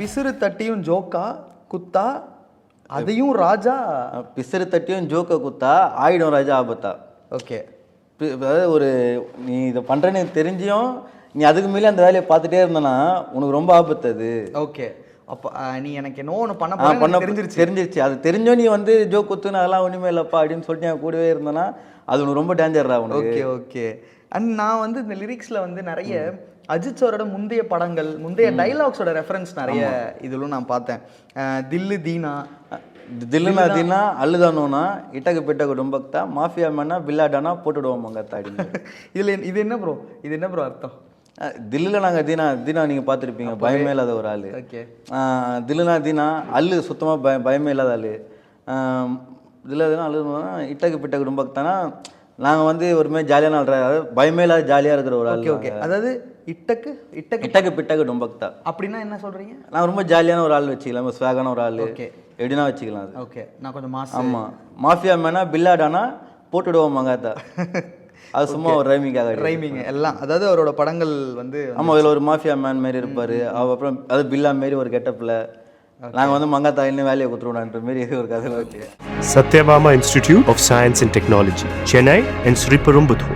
பிசிறு தட்டியும் ஜோக்கா குத்தா அதையும் ராஜா. பிசிறு தட்டியும் ஜோக்கை குத்தா ஆயிடும் ராஜா ஆபத்தா. ஓகே. அதாவது ஒரு நீ இதை பண்ணுறேன்னு தெரிஞ்சியும் நீ அதுக்கு மேலே அந்த வேலையை பார்த்துட்டே இருந்தனா உனக்கு ரொம்ப ஆபத்து அது. ஓகே. அப்போ நீ எனக்கு என்ன ஒன்று பண்ண தெரிஞ்சிருச்சு. அது தெரிஞ்சோ நீ வந்து ஜோக் குத்துன்னு அதெல்லாம் ஒன்றுமே இல்லைப்பா அப்படின்னு சொல்லிட்டு என் கூடவே இருந்தேன்னா அது உனக்கு ரொம்ப டேஞ்சர்ரா உனக்கு. Okay okay. அண்ட் நான் வந்து இந்த லிரிக்ஸில் வந்து நிறைய அஜித் சாரோட முந்தைய படங்கள் முந்தைய டைலாக்ஸோட ரெஃபரன்ஸ் நிறைய இதிலும் நான் பார்த்தேன். தில்லு தீனா தில்லுனா தீனா அள்ளுதானோனா இட்டக்கு பிட்டக்கு டும்பக்தா மாஃபியா மேனா பில்லாடானா போட்டுடுவோம் மங்கத்தா அப்படின்னு. இது என்ன ப்ரோ அர்த்தம்? தில்லுல நாங்கள் தீனா நீங்கள் பார்த்துருப்பீங்க, பயமே இல்லாத ஒரு ஆள். ஓகே. தில்லுனா தீனா அல்லு சுத்தமாக பயமே இல்லாத ஆள். தில்லுனா அள்ளுனா இட்டக்கு பிட்டக்கு டும்பக்தானா நாங்கள் வந்து ஒருமாதிரி ஜாலியான ஆள், அதாவது பயமே இல்லாத ஜாலியாக இருக்கிற ஒரு ஆள். ஓகே. அதாவது இட்டக்கு பிட்டக்கு டும்பக்தா அப்படின்னா என்ன சொல்கிறீங்க? நான் ரொம்ப ஜாலியான ஒரு ஆள் வச்சுக்கலாம், ஸ்வாகான ஒரு ஆள். ஓகே. எப்படின்னா வச்சுக்கலாம் அது. ஓகே. நான் கொஞ்சம் மாஸ். ஆமாம். மாஃபியா மேனா பில்லாடானா போட்டுடுவோம் மங்காத்தா. அது சும்மா ஒரு ரைமிங் எல்லாம். அதாவது அவரோட படங்கள் வந்து ஆமாம் அதில் ஒரு மாஃபியா மேன் மாரி இருப்பார். அப்புறம் அது பில்லா மாரி ஒரு கெட்டப்பில் நாங்கள் வந்து மங்காத்தா இன்னும் வேலையை கொடுத்துருவோம்ன்ற மாரி ஒரு கதை. Satyabama Institute of Science and Technology, Chennai and Sri Perumbudur.